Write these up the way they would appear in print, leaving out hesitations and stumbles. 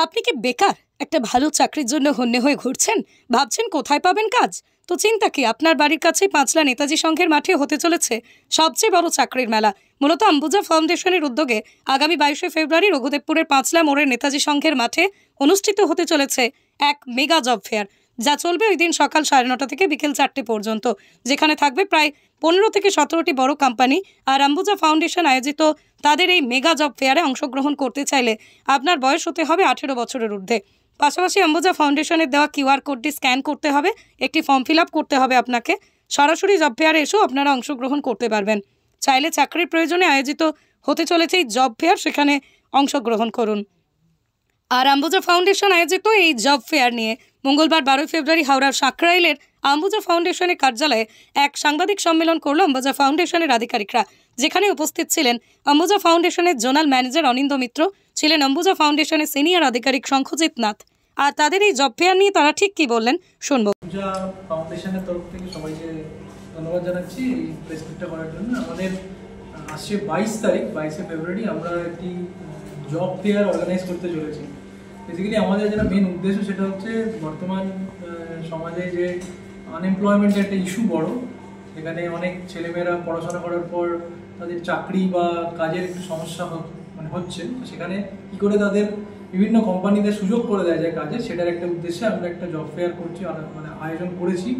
আপনি কি বেকার? একটা ভালো চাকরির জন্য হন্যে হয়ে ঘুরছেন? ভাবছেন কোথায় পাবেন কাজ? তো চিন্তা কি, আপনার বাড়ির কাছে পাঁচলা নেতাজি সংঘের মাঠে হতে চলেছে সবচেয়ে বড় চাকরির মেলা। মূলত অম্বুজা ফাউন্ডেশনের উদ্যোগে আগামী 22শে ফেব্রুয়ারি রঘুদেবপুরের পাঁচলা মোড়ের নেতাজি সংঘের মাঠে অনুষ্ঠিত হতে চলেছে এক মেগা জব ফেয়ার, যা চলবে ওই দিন সকাল 9:30 থেকে বিকেল 4টে পর্যন্ত, যেখানে থাকবে প্রায় 15 থেকে 17টি বড় কোম্পানি। আর অম্বুজা ফাউন্ডেশন আয়োজিত তাদের এই মেগা জব ফেয়ারে অংশগ্রহণ করতে চাইলে আপনার বয়স হতে হবে 18 বছরের ঊর্ধ্বে। পাশাপাশি অম্বুজা ফাউন্ডেশনের দেওয়া কিউআর কোডটি স্ক্যান করতে হবে, একটি ফর্ম ফিল আপ করতে হবে আপনাকে। সরাসরি জব ফেয়ারে এসেও আপনারা অংশগ্রহণ করতে পারবেন। চাইলে চাকরির প্রয়োজনে আয়োজিত হতে চলেছে এই জব ফেয়ার, সেখানে অংশগ্রহণ করুন। আর অম্বুজা ফাউন্ডেশন আয়োজিত এই জব ফেয়ার নিয়ে মঙ্গলবার 12 ফেব্রুয়ারি হাওড়ার সাঁকরাইলের অম্বুজা ফাউন্ডেশনের কার্যালয়ে এক সাংবাদিক সম্মেলন করল অম্বুজা ফাউন্ডেশনের আধিকারিকরা, যেখানে উপস্থিত ছিলেন অম্বুজা ফাউন্ডেশনের জোনাল ম্যানেজার অনিন্দ মিত্র, ছিলেন অম্বুজা ফাউন্ডেশনের সিনিয়র আধিকারিক শঙ্খজিৎ নাথ। আর তাদের এই জব ফেয়ার নিয়ে তারা ঠিক কি বললেন শুনবো। অম্বুজা ফাউন্ডেশনের তরফ থেকে সবাইকে ধন্যবাদ জানাচ্ছি এই প্রেস মিটটা করার জন্য। আমাদের আসছে 22শে ফেব্রুয়ারি আমরা একটি জব ফেয়ার অর্গানাইজ করতে চলেছি। বেসিক্যালি আমাদের যেটা মেন উদ্দেশ্য সেটা হচ্ছে বর্তমান সমাজে যে আনএমপ্লয়মেন্টের একটা ইস্যু বড়, এখানে অনেক ছেলেমেয়েরা পড়াশোনা করার পর তাদের চাকরি বা কাজের একটু সমস্যা হচ্ছে, সেখানে কী করে তাদের বিভিন্ন কোম্পানিতে সুযোগ করে দেয় যায় কাজে, সেটার একটা উদ্দেশ্যে আমরা একটা জব ফেয়ার করছি, আয়োজন করেছি।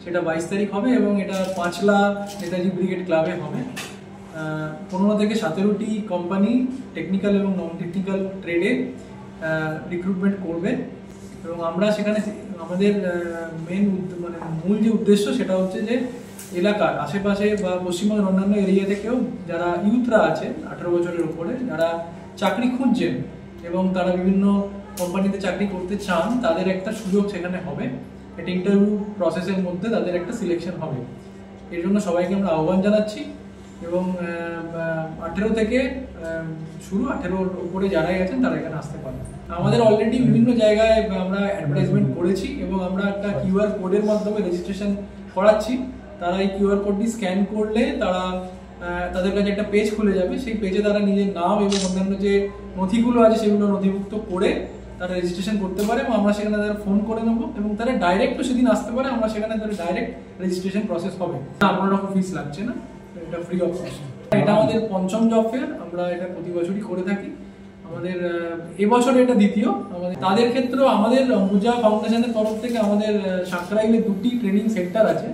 সেটা 22 তারিখ হবে এবং এটা পাঁচলা নেতাজি ব্রিগেড ক্লাবে হবে। 15 থেকে 17টি কোম্পানি টেকনিক্যাল এবং নন টেকনিক্যাল ট্রেডে রিক্রুটমেন্ট করবে এবং আমরা সেখানে আমাদের মূল যে উদ্দেশ্য সেটা হচ্ছে যে এলাকার আশেপাশে বা পশ্চিমবঙ্গের অন্যান্য এরিয়া থেকেও যারা ইউথরা আছে 18 বছরের উপরে, যারা চাকরি খুঁজছেন এবং তারা বিভিন্ন কোম্পানিতে চাকরি করতে চান, তাদের একটা সুযোগ সেখানে হবে। একটা ইন্টারভিউ প্রসেসের মধ্যে তাদের একটা সিলেকশন হবে। এর জন্য সবাইকে আমরা আহ্বান জানাচ্ছি এবং 18 থেকে শুরু, 18-র উপরে যারাই আছেন তারা এখানে আসতে পারেন। আমাদের অলরেডি বিভিন্ন জায়গায় আমরা অ্যাডভার্টাইজমেন্ট করেছি এবং আমরা একটা কিউআর কোডের মাধ্যমে রেজিস্ট্রেশন করাচ্ছি। তারা এই কিউআর কোডটি স্ক্যান করলে তাদের কাছে একটা পেজ খুলে যাবে। সেই পেজে তারা নিজের নাম এবং অন্যান্য যে নথিগুলো আছে সেগুলো নথিভুক্ত করে তারা রেজিস্ট্রেশন করতে পারে এবং আমরা সেখানে তাদের ফোন করে নেবো এবং তারা ডাইরেক্টও সেদিন আসতে পারে। আমরা সেখানে তাদের ডাইরেক্ট রেজিস্ট্রেশন প্রসেস হবে, কোনো রকম ফিস লাগছে না, এটা ফ্রি অফ কস্ট। এটা আমাদের 5ম জব ফেয়ার, আমরা এটা প্রতি বছরই করে থাকি। আমাদের এবছর এটা দ্বিতীয়। আমাদের তাদের ক্ষেত্রেও আমাদের অম্বুজা ফাউন্ডেশনের তরফ থেকে আমাদের সাঁকরাইলে 2টি ট্রেনিং সেন্টার আছে,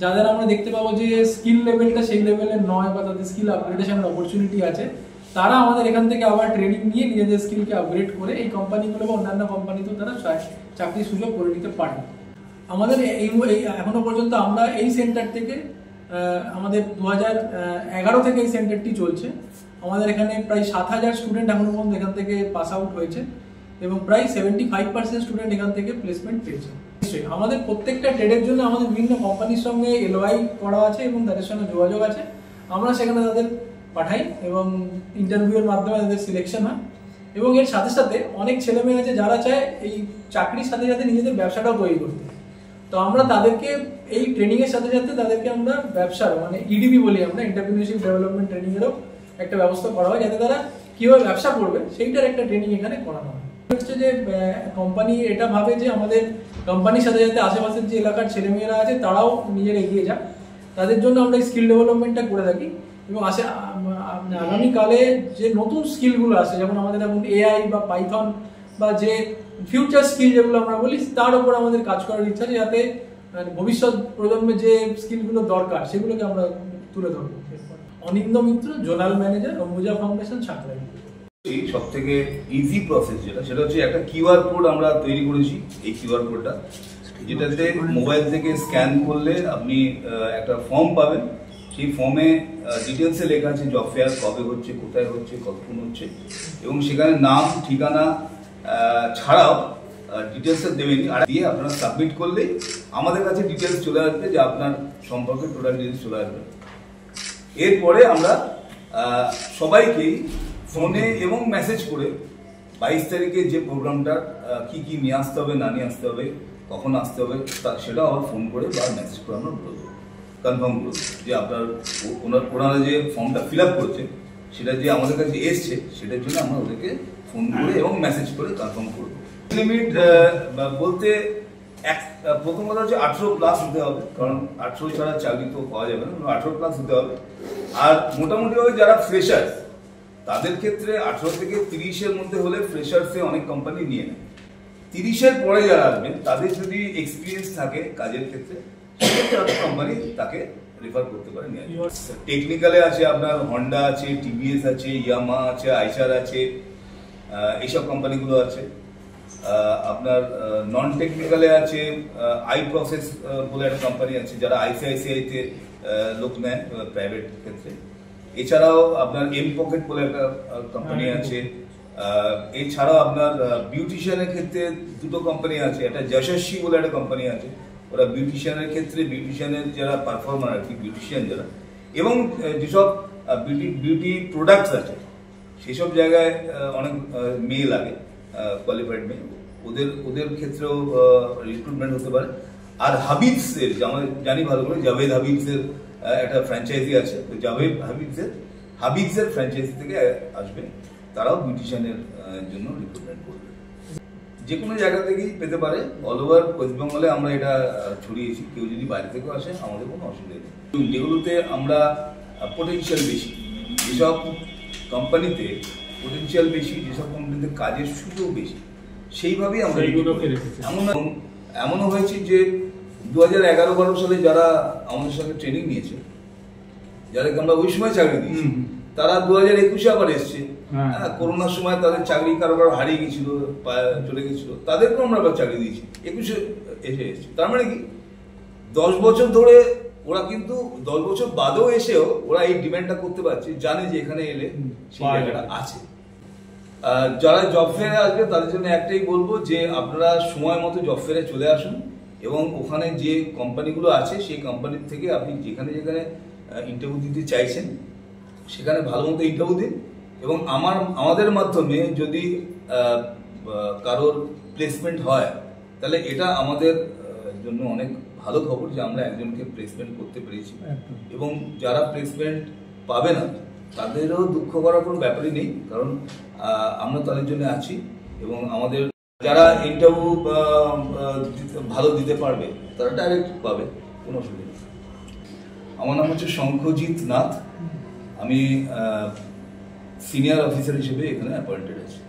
যাদের আমরা দেখতে পাবো যে স্কিল লেভেলটা সেই লেভেলের নয় বা তাদের স্কিল আপগ্রেডেশনের অপরচুনিটি আছে। তারা আমাদের এখান থেকে আবার ট্রেনিং নিয়ে নিজেদের স্কিলকে আপগ্রেড করে এই কোম্পানিগুলো বা অন্যান্য কোম্পানিতেও তারা চাকরির সুযোগ করে নিতে পারে। আমাদের এখনো পর্যন্ত আমরা এই সেন্টার থেকে আমাদের 2011 থেকে এই সেন্টারটি চলছে। আমাদের এখানে প্রায় 7000 স্টুডেন্ট এখনো পর্যন্ত এখান থেকে পাস আউট হয়েছে এবং প্রায় 75% স্টুডেন্ট এখান থেকে প্লেসমেন্ট পেয়েছে। আমাদের প্রত্যেকটা ট্রেডের জন্য আমাদের বিভিন্ন কোম্পানির সঙ্গে এলওআই করা আছে এবং তাদের সঙ্গে যোগাযোগ আছে। আমরা সেখানে তাদের পাঠাই এবং ইন্টারভিউয়ের মাধ্যমে তাদের সিলেকশন হয় এবং এর সাথে সাথে অনেক ছেলেমেয়ে আছে যারা চায় এই চাকরির সাথে সাথে নিজেদের ব্যবসাটাও তৈরি করতে। তো আমরা তাদেরকে এই ট্রেনিংয়ের সাথে সাথে তাদেরকে আমরা ব্যবসার ইডিপি বলি আমরা, এন্টারপ্রেনিউরশিপ ডেভেলপমেন্ট ট্রেনিংয়েরও একটা ব্যবস্থা করা হয়, যাতে তারা কীভাবে ব্যবসা করবে সেইটার একটা ট্রেনিং এখানে করানো হয়। হচ্ছে যে কোম্পানি এটা ভাবে যে আমাদের কোম্পানির সাথে সাথে আশেপাশের যে এলাকার ছেলেমেয়েরা আছে তারাও নিজেরা এগিয়ে যায়, তাদের জন্য আমরা এই স্কিল ডেভেলপমেন্টটা করে থাকি এবং আগামীকালে যে নতুন স্কিলগুলো আছে, যেমন আমাদের এখন এআই বা পাইথন বা যে ফিউচার স্কিল যেগুলো আমরা বলি, তার উপর আমাদের কাজ করার ইচ্ছা আছে, যাতে ভবিষ্যৎ প্রজন্মে যে স্কিলগুলো দরকার সেগুলোকে আমরা তুলে ধরবো। Aninda Mitra, zonal manager, Ambuja foundation, Sankrail. সব থেকে ইজি প্রসেস সেটা হচ্ছে একটা কিউআর কোড আমরা তৈরি করেছি। এই কিউআর কোডটা যেটাতে মোবাইল থেকে স্ক্যান করলে আপনি একটা ফর্ম পাবেন। সেই ফর্মে ডিটেলসে লেখা আছে জব ফেয়ার কবে হচ্ছে, কোথায় হচ্ছে, কতক্ষণ হচ্ছে এবং সেখানে নাম, ঠিকানা ছাড়াও ডিটেলসে দেবেন। আর দিয়ে আপনারা সাবমিট করলেই আমাদের কাছে ডিটেলস চলে আসবে, যে আপনার সম্পর্কে টোটাল ডিটেলস চলে আসবে। এরপরে আমরা সবাইকেই ফোনে এবং মেসেজ করে 22 তারিখে যে প্রোগ্রামটা কি কি নিয়ে আসতে হবে, না নিয়ে আসতে হবে, কখন আসতে হবে, সেটা আবার ফোন করে বা মেসেজ করে আমরা বলে দেবো, কনফার্ম করে দেবো যে আপনার ওনারা যে ফর্মটা ফিল আপ করছে সেটা যে আমাদের কাছে এসছে সেটার জন্য আমরা ওদেরকে ফোন করে এবং মেসেজ করে কনফার্ম করবো। লিমিট বলতে প্রথম কথা হচ্ছে 18+ হতে হবে, কারণ 18 ছাড়া চাকরি তো পাওয়া যাবে না, 18+ হতে হবে। আর মোটামুটিভাবে যারা ফ্রেশার্স তাদের ক্ষেত্রে 18 থেকে 30-এর মধ্যে হলে ফ্রেশার্সে অনেক কোম্পানি নিয়ে নেয়। 30-এর পরে যারা আসবেন তাদের যদি এক্সপিরিয়েন্স থাকে কাজের ক্ষেত্রে, সেক্ষেত্রে অনেক কোম্পানি তাকে রেফার করতে পারে। টেকনিক্যালে আছে আপনার হন্ডা আছে, টিভিএস আছে, ইয়ামা আছে, আইচার আছে, এইসব কোম্পানিগুলো আছে। আপনার নন টেকনিক্যালে আছে আই প্রসেস বলে একটা কোম্পানি আছে, যারা আইসিআইসিআইতে লোক নেয় প্রাইভেট ক্ষেত্রে। এছাড়াও আপনার এম পকেট বলে একটা কোম্পানি আছে। এছাড়াও আপনার বিউটিশিয়ানের ক্ষেত্রে দুটো কোম্পানি আছে, একটা যশস্বী বলে একটা কোম্পানি আছে, ওরা বিউটিশিয়ানের ক্ষেত্রে বিউটিশিয়ানের যারা পারফর্মার আর কি, বিউটিশিয়ান যারা, এবং যেসব বিউটি প্রোডাক্টস আছে সেসব জায়গায় অনেক মেয়ে লাগে, কোয়ালিফাইড মেয়ে, ওদের ক্ষেত্রেও রিক্রুটমেন্ট হতে পারে। আর হাবিবসের আমরা জানি ভালো করে, জাভেদ হাবিবসের একটা ফ্র্যাঞ্চাইজি আছে, তো জাভেদ হাবিবসের ফ্র্যাঞ্চাইজি থেকে আসবে, তারাও বিউটিশিয়ানের জন্য রিক্রুটমেন্ট করবে। যে কোনো জায়গা থেকেই পেতে পারে, অল ওভার ওয়েস্ট বেঙ্গলে আমরা এটা ছড়িয়েছি। কেউ যদি বাইরে থেকেও আসে আমাদের কোনো অসুবিধা নেই। যেগুলোতে আমরা পোটেনশিয়াল বেশি, যেসব কোম্পানিতে পোটেনশিয়াল বেশি, যেসব কোম্পানিতে কাজের সুযোগ বেশি, সেইভাবেই আমরা এমনও হয়েছে যে 2011-12 সালে যারা আমাদের সঙ্গে ট্রেনিং নিয়েছে, যাদেরকে আমরা ওই সময় চাকরি দিয়েছি, তারা 2021-এ আবার এসছে। করোনার সময় তাদের চাকরি কারোবার হারিয়ে গেছিল, চলে গেছিল, তাদেরকেও আমরা আবার চাকরি দিয়েছি। 21-এ এসছে। তার মানে কি 10 বছর ধরে ওরা কিন্তু 10 বছর বাদেও এসেও ওরা এই ডিমান্ডটা করতে পারছে, জানে যে এখানে এলে সেই জায়গাটা আছে। যারা জব ফেয়ারে আসবে তাদের জন্য একটাই বলবো যে আপনারা সময় মতো জব ফেয়ারে চলে আসুন, এবং ওখানে যে কোম্পানিগুলো আছে সেই কোম্পানির থেকে আপনি যেখানে যেখানে ইন্টারভিউ দিতে চাইছেন সেখানে ভালো মতো ইন্টারভিউ দিন। এবং আমাদের মাধ্যমে যদি কারোর প্লেসমেন্ট হয় তাহলে এটা আমাদের জন্য অনেক ভালো খবর যে আমরা একজনকে প্লেসমেন্ট করতে পেরেছি। এবং যারা প্লেসমেন্ট পাবে না তাদেরও দুঃখ করার কোনো ব্যাপারই নেই, কারণ আমরা তাদের জন্য আছি। এবং আমাদের যারা ইন্টারভিউ ভালো দিতে পারবে তারা ডাইরেক্ট পাবে, কোনো অসুবিধা নেই। আমার নাম হচ্ছে শঙ্খজিৎ নাথ, আমি সিনিয়র অফিসার হিসেবে এখানে অ্যাপয়েন্টেড আছি।